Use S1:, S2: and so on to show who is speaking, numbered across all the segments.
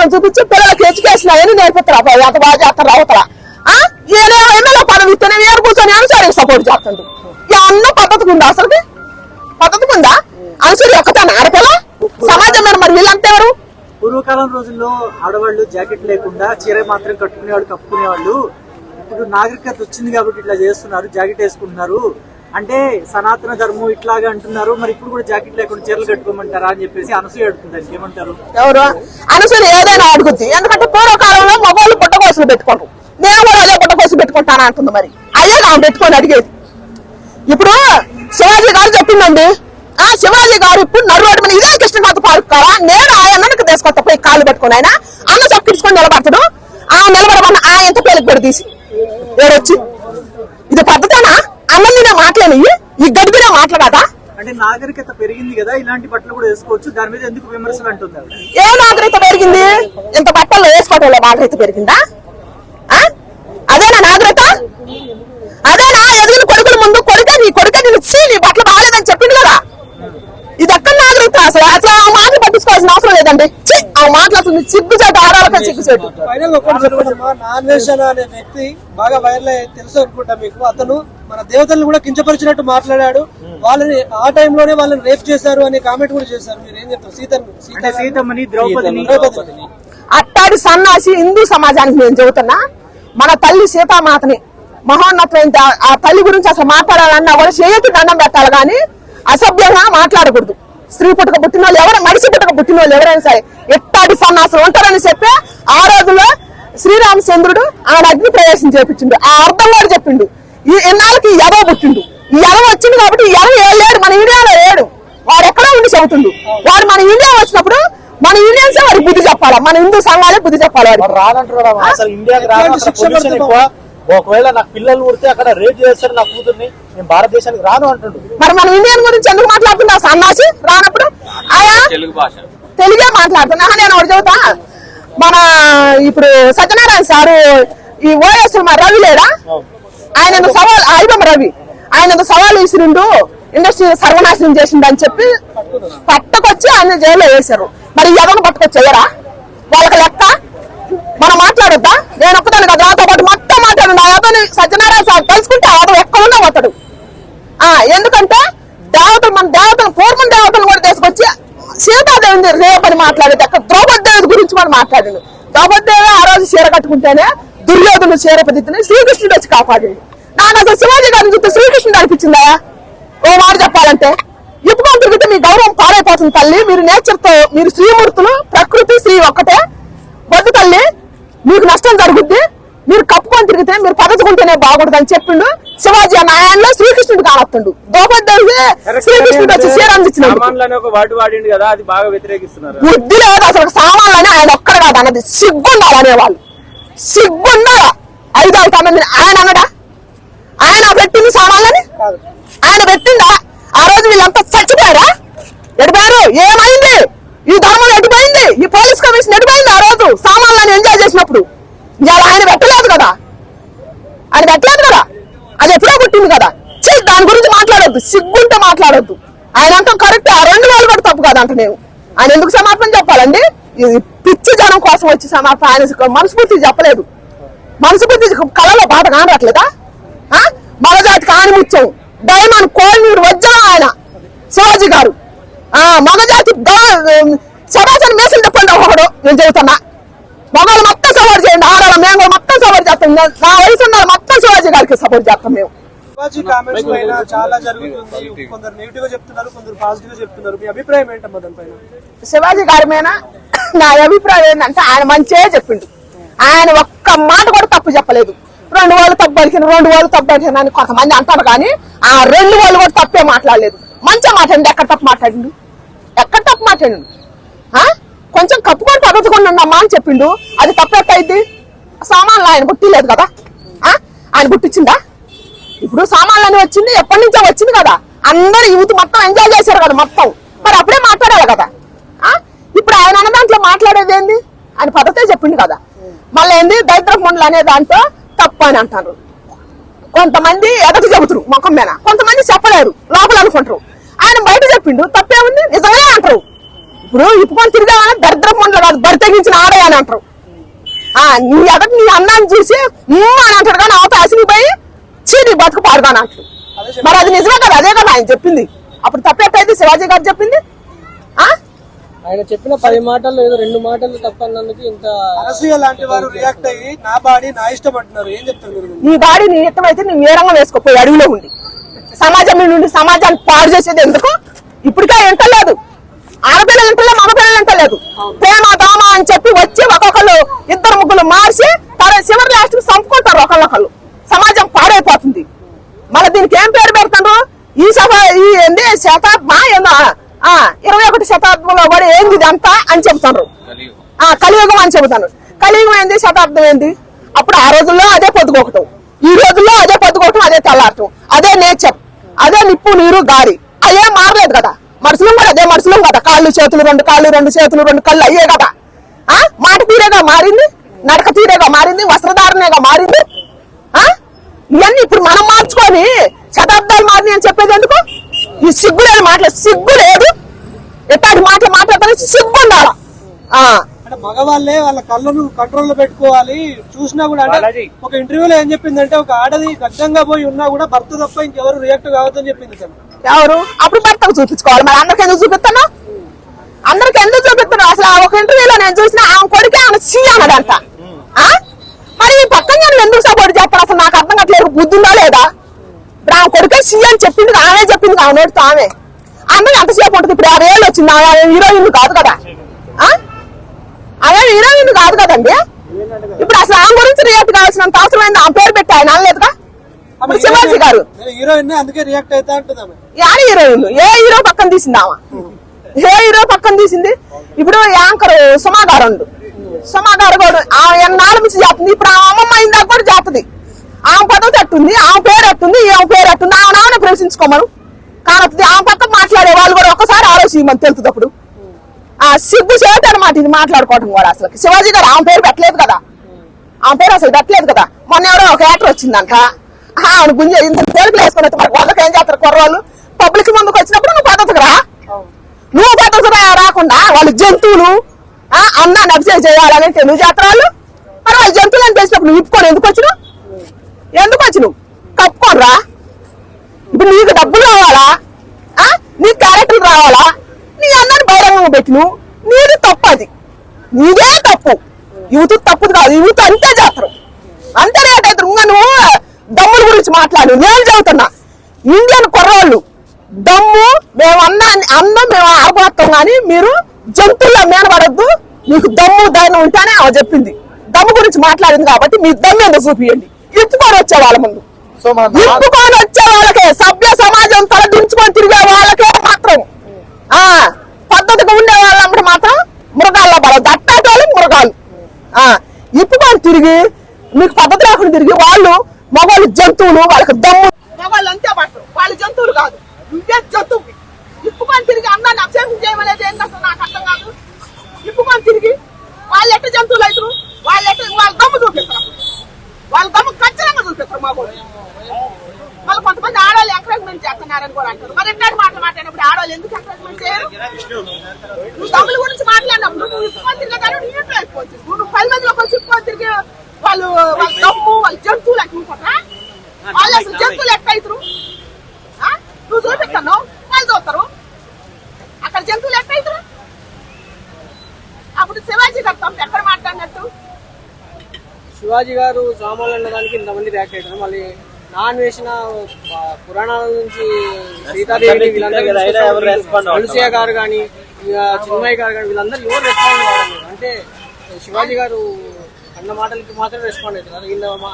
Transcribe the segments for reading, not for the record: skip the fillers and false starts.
S1: జ్ఞానం చూపించి పిల్లలకి ఎడ్యుకేషన్ అవన్నీ నేర్పిస్తారా ఎంత బాగా చేస్తారు అవతల ఈయనేమో ఎమ్మెల్యే పదవి ఇస్తేనే ఏడు కూర్చొని అనుసరికి సపోర్ట్ చేస్తుండ్రు ఏమన్నా పద్ధతికి ఉందా అసలుకి పద్ధతికి ఉందా అనుసరి ఒక్కతాను ఆడపిల్ల సమాజం మీద మరి వీళ్ళంతా ఎవరు
S2: పూర్వకాలం రోజుల్లో ఆడవాళ్ళు జాకెట్ లేకుండా చీర మాత్రం కట్టుకునేవాళ్ళు కప్పుకునేవాళ్ళు ఇప్పుడు నాగరికత వచ్చింది కాబట్టి ఇట్లా చేస్తున్నారు జాకెట్ వేసుకుంటున్నారు అంటే సనాతన ధర్మం ఇట్లాగా అంటున్నారు మరి ఇప్పుడు కూడా జాకెట్ లేకుండా చీరలు కట్టుకోమంటారా అని చెప్పేసి అనసూయ అడుగుతుంది ఏమంటారు
S1: ఎవరు అనసూయ ఏదైనా అడుగుద్ది ఎందుకంటే పూర్వకాలంలో మగవాళ్ళు పుట్టకోసులు పెట్టుకుంటారు నేను కూడా అదే పుట్టకోసులు పెట్టుకుంటాను అంటుంది మరి అదే నాకు పెట్టుకొని అడిగేది ఇప్పుడు శివాజీ గారు చెప్పిందండి శివాజీ గారు ఇప్పుడు నర్రోడ్డు మీద ఇదే కృష్ణనాథ్ పార్క్ కారా నేను ఆయనకు తీసుకొస్తా పోయి కాళ్ళు పెట్టుకుని ఆయన అన్న చక్కించుకొని నిలబడతాడు నిలబడమన్న ఆయనతో పేలికి పెడి తీసి ఏడొచ్చి ఇది పద్ధతేనా అన్నది మాట్లాడి ఈ గడిపిన మాట్లాడదా
S2: అంటే నాగరికత పెరిగింది కదా ఇలాంటి బట్టలు కూడా వేసుకోవచ్చు దాని మీద ఎందుకు విమర్శలు అంటున్నారు
S1: ఏ నాగరికత పెరిగింది ఇంత బట్టలు వేసుకోవటంలో నాగరికత పెరిగిందా అదేనా నాగరికత అదేనా ఎదుగుని కొడుకుల ముందు కొడుక నీ ఇచ్చి నీ బట్టలు బాగాలేదని చెప్పింది కదా ఇది ఎక్కడ నాగరికత అసలు అసలు ఆ మాటలు పట్టించుకోవాల్సిన అవసరం లేదండి ఆ మాట్లాడుతుంది సిగ్గుచేటు ఆడాలక సిగ్గుచేటు
S3: అనే వ్యక్తి బాగా వైరల్ తెలుసు అనుకుంటా మీకు అతను మన దేవతలను కూడా కించపరిచినట్టు మాట్లాడాడు వాళ్ళని ఆ టైంలోనే వాళ్ళని రేప్ చేశారు అనే కామెంట్ కూడా చేశారు మీరు ఏం చెప్తారు
S2: సీతమ్మని ద్రౌపదిని
S1: అట్టాడి సన్నాసి హిందూ సమాజానికి నేను చెబుతున్నా మన తల్లి సీతామాతని మహోన్నతమైన ఆ తల్లి గురించి అసలు మాట్లాడాలన్నా కూడా చేతి దండం పెట్టాలి కానీ అసభ్యంగా మాట్లాడకూడదు స్త్రీ పుట్టుక పుట్టిన వాళ్ళు ఎవరైనా మనిషి పుట్టుక పుట్టిన వాళ్ళు ఎవరైనా సరే ఎట్టాడి సన్నాసులు ఉంటారని చెప్పి ఆ రోజుల్లో శ్రీరామచంద్రుడు ఆడ అగ్ని ప్రవేశం చేపించిండు ఆ అర్థం కూడా చెప్పిండు ఈ ఎన్నాళ్ళకి ఎదవ పుట్టిండు ఈ ఎదవ వచ్చింది కాబట్టి ఈ ఎదవ ఏడు మన ఇండియాలో ఏడు వాడు ఎక్కడో ఉండి చెబుతుండు వాడు మన ఇండియా వచ్చినప్పుడు మన ఇండియన్సే వాడికి బుద్ధి చెప్పాలా మన హిందూ సంఘాలే బుద్ధి చెప్పాలి
S4: ఒకవేళ నాకు పిల్లలు పుడితే అక్కడ రేట్ చేస్తాడు నా కూతుర్ని నేను భారతదేశానికి రాను అంటుండు
S1: మరి మన ఇండియన్ గురించి ఎందుకు మాట్లాడుతున్నా సన్నాసి రానప్పుడు తెలుగే మాట్లాడుతున్నా నేను ఒకటి చెబుతా మన ఇప్పుడు సత్యనారాయణ సారు ఈ ఓఎస్ రవి లేడా ఆయన సవాల్ ఐబం రవి ఆయన సవాల్ విసిరిండు ఇండస్ట్రీ సర్వనాశనం చేసిండు అని చెప్పి పట్టుకొచ్చి ఆయన జైల్లో వేశారు మరి ఎవరిని పట్టుకొచ్చేయరా వాళ్ళకి లెక్క మనం మాట్లాడొద్దా నేను ఒక్కదాన్ని కదా నాతో పాటు మొత్తం మాట్లాడు అతని సత్యనారాయణ సార్ తెలుసుకుంటే అతను ఎక్కడున్నా పోతాడు ఎందుకంటే దేవతలు మన దేవతలు పూర్వం దేవతలు కూడా తీసుకొచ్చి సీతాదేవిని రేపని మాట్లాడేది అక్కడ ద్రౌపదేవి గురించి మనం మాట్లాడాడు ద్రౌపదేవి ఆ రోజు చీర కట్టుకుంటేనే దుర్యోధను చీర పదిని శ్రీకృష్ణుడు వచ్చి కాపాడాడు నాకు అసలు శివాజీ గారిని చూస్తే శ్రీకృష్ణుడు అనిపించిందా ఓ మాట చెప్పాలంటే ఇప్పుడు తిరిగితే మీ గౌరవం పాడైపోతుంది తల్లి మీరు నేచర్ తో మీరు శ్రీమూర్తులు ప్రకృతి శ్రీ ఒక్కటే వద్దు తల్లి మీకు నష్టం జరుగుద్ది మీరు కప్పుకొని తిరిగితే మీరు పదచుకుంటేనే బాగుంటుంది అని చెప్పిండు శివాజీ అన్న ఆయనలో శ్రీకృష్ణుడు కానొస్తుండు ద్రౌపది శ్రీకృష్ణుడు వచ్చి శ్రీరామిచ్చినాడు బుద్ధి లేదు అసలు సామాన్లని ఆయన ఒక్కడ కాదు అన్నది సిగ్గుండాలి అనేవాళ్ళు సిగ్గుండాలా 5 మంది ఆయన అన్నడా ఆయన పెట్టింది సామాన్లని ఆయన పెట్టిందా ఆ రోజు వీళ్ళంతా చచ్చిపోయారా ఎడిపోయారు ఏమైంది ఈ ధర్మం ఎడిపోయింది ఈ పోలీస్ కమిషన్ ఎడిపోయింది ఆ రోజు సామాన్లను ఎంజాయ్ చేసినప్పుడు ఇవాళ ఆయన పెట్టలేదు కదా అది ఎప్పుడో పుట్టింది కదా దాని గురించి మాట్లాడొద్దు సిగ్గుంటే మాట్లాడొద్దు ఆయన అంటాం కరెక్ట్ ఆ 2 వేలు కూడా తప్పు కదా అంట నేను ఆయన ఎందుకు సమాపన చెప్పాలండి ఇది పిచ్చి జనం కోసం వచ్చి సమాపన ఆయన మనస్ఫూర్తి చెప్పలేదు మనస్ఫూర్తి కళలో బాధ కానట్లేదా మగజాతికి ఆనిముత్యం డైమండ్ కోల్నీరు వజ్రం ఆయన శివాజీ గారు మగజాతి సమాచారం మేసలు చెప్పండి ఒకడు నేను చెబుతున్నా మగవాళ్ళు మొత్తం సపోర్ట్ చేయండి ఆడవాళ్ళ మేము కూడా మొత్తం సపోర్ట్ చేస్తాం నా వయసు ఉన్న మొత్తం శివాజీ గారికి సపోర్ట్ చేస్తాం మేము
S3: శివాజీ కామెంట్స్ పైన చాలా జరుగుతుంది కొందరు నెగిటివ్ గా చెప్తున్నారు కొందరు పాజిటివ్ గా చెప్తున్నారు మీ అభిప్రాయం ఏంటమ్మా దానిపైన
S1: శివాజీ గారి మీద నా అభిప్రాయం ఏంటంటే ఆయన మంచిగా చెప్పిండు ఆయన ఒక్క మాట కూడా తప్పు చెప్పలేదు 2 వాళ్ళు తప్పు పలికిన 2 వాళ్ళు తప్పు పలికిన అని కొంతమంది అంటారు కానీ ఆ 2 వాళ్ళు కూడా తప్పే మాట్లాడలేదు మంచిగా మాట్లాడండి ఎక్కడ తప్పు మాట్లాడిండు కొంచెం కప్పుకొని పగచుకొని ఉండమ్మా అని చెప్పిండు అది తప్పెట్టయిద్ది సామాన్లు ఆయన పుట్టిలేదు కదా ఆయన పుట్టించిందా ఇప్పుడు సామాన్లు అని వచ్చింది ఎప్పటి నుంచో వచ్చింది కదా అందరు యూత్ మొత్తం ఎంజాయ్ చేశారు కదా మొత్తం మరి అప్పుడే మాట్లాడాలి కదా ఇప్పుడు ఆయన అన్న దాంట్లో మాట్లాడేది ఏంది ఆయన పద్ధతే చెప్పిండు కదా మళ్ళీ ఏంది దరిద్రపు మండలు అనే దాంట్లో తప్పు అని అంటారు కొంతమంది ఎదటి చెబుతారు ముఖం మీద కొంతమంది చెప్పలేరు లోపల అనుకుంటారు ఆయన బయట చెప్పిండు తప్పేముంది నిజమే అంటారు ఇప్పుడు ఇప్పుకొని తిరిగామని దరిద్రపు మండలు కాదు బరి తెగించిన ఆడే అని అంటారు. నీ ఎదటి నీ అన్నాన్ని చూసి అని అంటాడు కానీ అవత అసిగిపోయి చీని బతుకు పాడదాని అంటాడు. మరి అది నిజమే కదా, అదే కదా ఆయన చెప్పింది. అప్పుడు తప్పేటైతే శివాజీ గారు చెప్పింది.
S3: ఆయన చెప్పిన 10 మాటల్లో ఏదో 2 మాటలు తప్పన్నందుకు ఇంత అనసూయ లాంటి వారు రియాక్ట్ అయ్యి నా బాడీ నా ఇష్టం అంటున్నారు. ఏం చెప్తారు?
S1: నీ బాడీ నీ ఇష్టం అయితే నువ్వు ఏ రంగం వేసుకోపోయి అడవిలో ఉండి సమాజం నుండి సమాజాన్ని పాడు చేసేది ఎందుకు? ఇప్పటికే ఎంటలేదు, ఆడపిల్లలు ఎంటలే, మగపిల్లలు ఎంటలేదు. ప్రేమ దామ అని చెప్పి వచ్చి ఒక్కొక్కరు 2-3 మార్చి చివరి లాస్ట్ చంపుకుంటారు ఒకళ్ళొకళ్ళు. సమాజం పాడైపోతుంది. మళ్ళీ దీనికి ఏం పేరు పెడతారు? ఈ ఏంది శతాబ్దమా ఏందో 21వ శతాబ్దంలో కూడా ఏంది ఇదంతా అని చెబుతారు. కలియుగం అని చెబుతాను. కలియుగం ఏంది, శతాబ్దం ఏంది? అప్పుడు ఆ రోజుల్లో అదే పొద్దుకోవటం, ఈ రోజుల్లో అదే పొద్దుకోవటం, అదే తెల్లారటం, అదే నేచర్, అదే నిప్పు నీరు గాలి. అయ్యే మారలేదు కదా. మనుషులు కూడా అదే మనుషులు కదా. కాళ్ళు చేతులు 2 కాళ్ళు, 2 చేతులు 2 కళ్ళు అయ్యే కదా. మాట తీరేగా మారింది, నడక తీరేగా మారింది, వస్త్రధారణగా మారింది. ఇవన్నీ ఇప్పుడు మనం మార్చుకొని శతాబ్దాలు మారినాయి అని చెప్పేది ఎందుకు? ఈ సిగ్గు లేని మాటలు, సిగ్గు లేదు. ఎట్లాంటి మాటలు మాట్లాడతాను, సిగ్గు ఉండాలా.
S3: అంటే మగవాళ్ళే వాళ్ళ కళ్ళను కంట్రోల్ లో పెట్టుకోవాలి. చూసినా కూడా అంటే ఒక ఇంటర్వ్యూలో ఏం చెప్పిందంటే, ఒక ఆడది గడ్డంగా పోయి ఉన్నా కూడా భర్త తప్ప ఇంకెవరు రియాక్ట్ కావద్దని చెప్పింది.
S1: ఎవరు? అప్పుడు భర్తకు చూపించుకోవాలి. మరి అందరికి ఎందుకు చూపిస్తాను? అందరికి ఎందుకు చూపిస్తాను? అసలు ఒక ఇంటర్వ్యూలో నేను చూసిన ఆమె కొడుకే ఆమె సీ అన్నదంట. మరి ఈ పక్కన ఎందుకు సపోర్ట్ చేస్తారు? అసలు నాకు అర్థం కావట్లేదు. బుద్ధి ఉందా లేదా? ఆమె కొడుకే సీ అని చెప్పింది, ఆమె చెప్పింది, ఆమె నోటితో ఆమె. అందరూ ఎంతసేపు ఉంటుంది? ఇప్పుడు 6 ఏళ్ళు వచ్చింది. ఆమె హీరోయిన్ కాదు కదా, ఆమె హీరోయిన్ కాదు కదండి. ఇప్పుడు అసలు ఆమె గురించి రియాక్ట్ కావాల్సినంత అవసరమైంది. ఆమె పేరు పెట్టి ఆయన అనలేదుగా. శివాజీ గారు
S3: హీరోయిన్ అందుకే రియాక్ట్ అవుతా అంటున్నాను.
S1: యాని హీరోయిన్ ఏ హీరో పక్కన తీసింది? ఆమె ఏ హీరో పక్కన తీసింది? ఇప్పుడు యాంకర్ సుమాగారు, సుమాగారు కూడా ఆమె ఎన్నాళ్ళు మిస్ చేస్తుంది. ఇప్పుడు ఆమె అమ్మమ్మ ఇందాక కూడా చేస్తుంది. ఆమె పద్ధతి అట్టుంది, ఆమె పేరు అట్టుంది, ఆమె పేరు అట్టుంది. ఆమె నాన్న ప్రవేశించుకోమను కానొస్తుంది. ఆమె పక్కన మాట్లాడే వాళ్ళు కూడా ఒకసారి ఆలోచించమని తెలుస్తుంది. అప్పుడు సిగ్గు చేత అనమాట ఇది మాట్లాడుకోవటం కూడా. అసలు శివాజీ గారు ఆమె పేరు పెట్టలేదు కదా, ఆమె పేరు అసలు పెట్టలేదు కదా. మొన్న ఎవరో ఒక యాక్టర్ వచ్చిందంట, ఆమె గుంజ ఇంత పేరుకులు వేసుకుని మరి వాళ్ళకి ఏం చేస్తారు కుర్రవాళ్ళు? పబ్లిక్ ముందుకు వచ్చినప్పుడు నువ్వు పద్ధతికి రా, నువ్వు పద్ధతికి రాకుండా వాళ్ళు జంతువులు అందాన్ని అభిషేకం చేయాలని తెలుగు చేస్తారు వాళ్ళు. మరి వాళ్ళు జంతువులు అని తెలిసినప్పుడు నువ్వు ఇప్పుకొని ఎందుకు వచ్చినావు? కప్పుకొని రా. ఇప్పుడు నీకు డబ్బులు రావాలా, నీ క్యారెక్టర్ రావాలా? నీ అందరిని బహిరంగంగా పెట్టిను, నీది తప్పు. అది నీదే తప్పు. యూత్ తప్పుది కాదు, యూత్ అంతే చేస్తారు, అంతే రేట్ అవుతారు. ఇంకా నువ్వు దమ్ముల గురించి మాట్లాడు. నేను చదువుతున్నా ఇండియన్ కుర్రోళ్ళు దమ్ము మేము అన్నం మేము ఆడబోతాం కానీ మీరు జంతువుల్లో మేనపడద్దు. మీకు దమ్ము ధైర్యం ఉంటేనే ఆమె చెప్పింది. దమ్ము గురించి మాట్లాడింది కాబట్టి మీ దమ్ము ఎందుకు చూపియండి. ఇప్పుకొని వచ్చే వాళ్ళ ముందు, ఇప్పుకొని వచ్చే వాళ్ళకే, సభ్య సమాజం తల దించుకొని తిరిగే వాళ్ళకే మాత్రం, పద్ధతిగా ఉండే వాళ్ళంటే మాత్రం మృగాల్లో పడద్దు. అట్టాటి వాళ్ళు మృగాలు. ఇప్పుకొని తిరిగి మీకు పద్ధతి రాకుండా తిరిగి వాళ్ళు మగవాళ్ళు జంతువులు, వాళ్ళకి దమ్ము. మగవాళ్ళు అంతే పట్టరు, వాళ్ళు జంతువులు కాదు. నువ్వే జంతువు. ఇప్పుకొని తిరిగి అందాన్ని అభిషేకం చేయమనేది ఏంటి అసలు నాకు అర్థం కాదు. ఇప్పుకొని తిరిగి వాళ్ళు ఎట్ట జంతువులు అవుతారు, వాళ్ళ దమ్ము చూపిస్తారు. వాళ్ళ దమ్ము ఖచ్చితంగా చూపిస్తారు మగవాళ్ళు. మళ్ళీ కొంతమంది ఆడవాళ్ళు ఎంకరేజ్మెంట్ చేస్తున్నారని కూడా అంటారు. మరి ఎట్లాంటి మాటలు మాట్లాడినప్పుడు ఆడవాళ్ళు ఎందుకు ఎంకరేజ్మెంట్ చేయరు? నువ్వు దమ్ముల గురించి మాట్లాడినప్పుడు నువ్వు ఇప్పుకొని తిరిగేదాన్ని నువ్వు ఇంట్లో వేసుకోవచ్చు. నువ్వు 10 మందిలోకి వచ్చి ఇప్పుకొని తిరిగి వాళ్ళ దమ్ము వాళ్ళ జంతువులు అనుకుంటారా? వాళ్ళు అసలు జంతువులు ఎట్లయితారు? నువ్వు చూపిస్తాను, వాళ్ళు చూస్తారు. అక్కడ జంతువులు ఎట్లయితారు? అప్పుడు శివాజీ గారు తప్ప ఎక్కడ మాట్లాడినట్టు?
S3: శివాజీ గారు సామాన్లు అన్నదానికి ఇంతమంది రియాక్ట్ అవుతారు. మళ్ళీ నాన్ వేసిన పురాణాల నుంచి సీతాదేవి తులసియ గారు కానీ చిన్మయ్య గారు కానీ వీళ్ళందరూ ఎవరు రెస్పాండ్ కావడం లేదు. అంటే శివాజీ గారు అన్న మాటలకి మాత్రం రెస్పాండ్ అవుతున్నారు,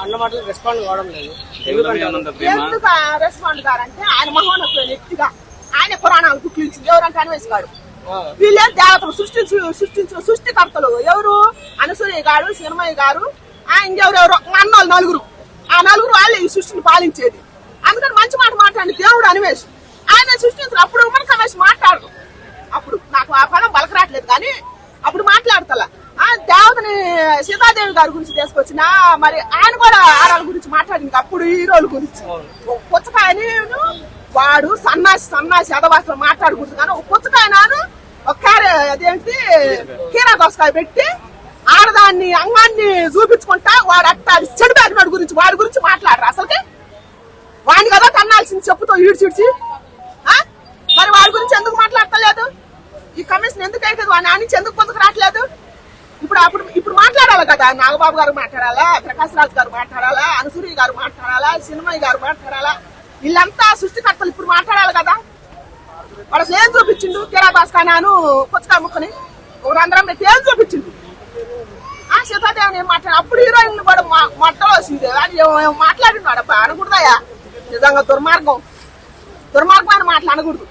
S3: అన్న మాటలకు రెస్పాండ్ కావడం లేదు.
S1: ఎందుకు రెస్పాండ్ కారంటే ఆయన మహోన్నతుల వ్యక్తిగా ఆయన పురాణాలు గుర్తించింది ఎవరంటే అన్వేష్ గారు. వీళ్ళే దేవతలు సృష్టించిన సృష్టికర్తలు ఎవరు? అనసూయ గారు, చిన్మయ్య గారు, ఇంకెవరెవరో అన్నోళ్ళు 4. ఆ 4 వాళ్ళే ఈ సృష్టిని పాలించేది. అందుకని మంచి మాట మాట్లాడి దేవుడు అన్వేష్ ఆయన సృష్టించిన అప్పుడు మనకు అన్వేష్ మాట్లాడదు. అప్పుడు నాకు ఆ పదం బలకరాట్లేదు కానీ అప్పుడు మాట్లాడతలా. దేవతని సీతాదేవి గారి గురించి తీసుకొచ్చిన మరి ఆయన కూడా ఆరాల గురించి మాట్లాడింది. అప్పుడు హీరోల గురించి పుచ్చకాయని వాడు సన్నాసి అదవాసలు మాట్లాడకూడదు కానీ ఒక పుచ్చకాయ నాను ఒక అదేంటి కీరా దోసకాయ పెట్టి ఆడదాన్ని అంగాన్ని చూపించుకుంటా వాడు అట్టా చెడు గురించి వాడి గురించి మాట్లాడరు అసలుకి. వాడిని కదా తన్నాల్సింది చెప్పుతో ఈడ్చిడ్చి. మరి వాడి గురించి ఎందుకు మాట్లాడతలేదు? ఈ కమిషన్ ఎందుకు అవుతుంది? వాడి నా నుంచి ఎందుకు పొందుకు రావట్లేదు? ఇప్పుడు మాట్లాడాలి కదా. నాగబాబు గారు మాట్లాడాలా, ప్రకాశ్ రాజ్ గారు మాట్లాడాలా, అనసూరి గారు మాట్లాడాలా, సినిమయ్య గారు మాట్లాడాలా, వీళ్ళంతా సృష్టికర్తలు ఇప్పుడు మాట్లాడాలి కదా. వాడు ఏం చూపించిండు? కీరా దోసకాయను పుచ్చకాయ ముక్కని ఒక రంధ్రం పెట్టి ఏం చూపించిండు? సీతాదేవిని ఏం మాట్లాడు? అప్పుడు హీరోయిన్ కూడా మొట్టలో మాట్లాడినాడు అబ్బా. అనకూడదయా, నిజంగా దుర్మార్గమైన మాటలు అనకూడదు.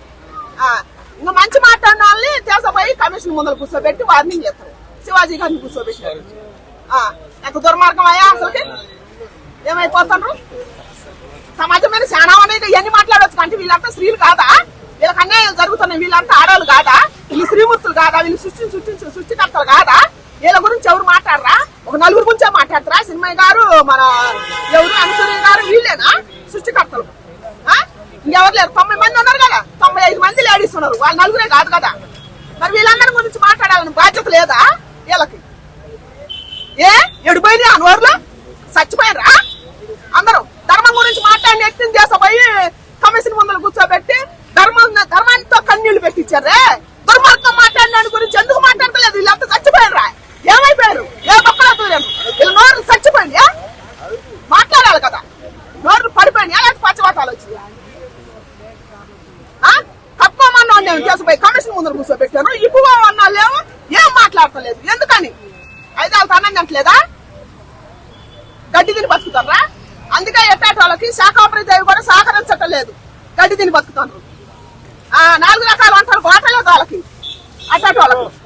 S1: ఇంకా మంచి మాట్లాడిన వాళ్ళని తీసుకుపోయి కమిషన్ ముందర కూర్చోబెట్టి వార్నింగ్ చేస్తారు. శివాజీ గారిని కూర్చోబెట్టారు. ఎంత దుర్మార్గం అయ్యా అసలుకి. ఏమైపోతారు? సమాజం మీద చాలా ఉన్నాయి. ఇవన్నీ మాట్లాడవచ్చు అంటే వీళ్ళంతా స్త్రీలు కాదా? వీళ్ళకి అన్యాయం జరుగుతున్నాయి. వీళ్ళంతా ఆడవాళ్ళు కాదా? వీళ్ళు శ్రీమూర్తులు కాదా? వీళ్ళు సృష్టికర్తలు కాదా? వీళ్ళ గురించి ఎవరు మాట్లాడరా? ఒక నలుగురు గురించే మాట్లాడతారా? సినిమయ్య గారు, మన ఎవరు అనసూరి గారు, వీళ్ళేనా సృష్టికర్తలు? ఇంకెవరు లేరు. 90 మంది ఉన్నారు కదా, 95 మంది లేడీస్ ఉన్నారు. వాళ్ళు నలుగురే కాదు కదా. మరి వీళ్ళందరి గురించి మాట్లాడాలని బాధ్యత లేదా వీళ్ళకి? ఎడిపోయింది అనవరులో చచ్చిపోయారా అందరూ? ధర్మం గురించి మాట్లాడిన వ్యక్తిని చేసపోయి కమిషన్ ముందర కూర్చోబెట్టి ధర్మాంతో కన్నీళ్లు పెట్టించారే. దుర్మార్గం మాట్లాడిన గురించి ఎందుకు మాట్లాడతలేదు? వీళ్ళంతా చచ్చిపోయారా? ఏమైపోయారు? ఏ పక్కన దూరాను? వీళ్ళ నోరు చచ్చిపోయింది. మాట్లాడాలి కదా. నోరు పడిపోయింది. ఎలాంటి పచ్చవాతాలు వచ్చి కప్పుకోమన్నా చేసిపోయి కమిషన్ ముందర కూర్చోబెట్టారు. ఇప్పుడు అన్నాళ్ళేమో ఏం మాట్లాడతలేదు. ఎందుకని? 5 ఏళ్ళ అన్నం తింటలేదా? గడ్డి తిని బతుకుతారా? అందుకే ఎట్టాటి వాళ్ళకి శాఖాపరి దేవి కూడా సహకరించట్లేదు. గడ్డి తిని బతుకుతారు. 4 రకాల వంటలు బాటలేదు వాళ్ళకి, అట్టాటి వాళ్ళకి.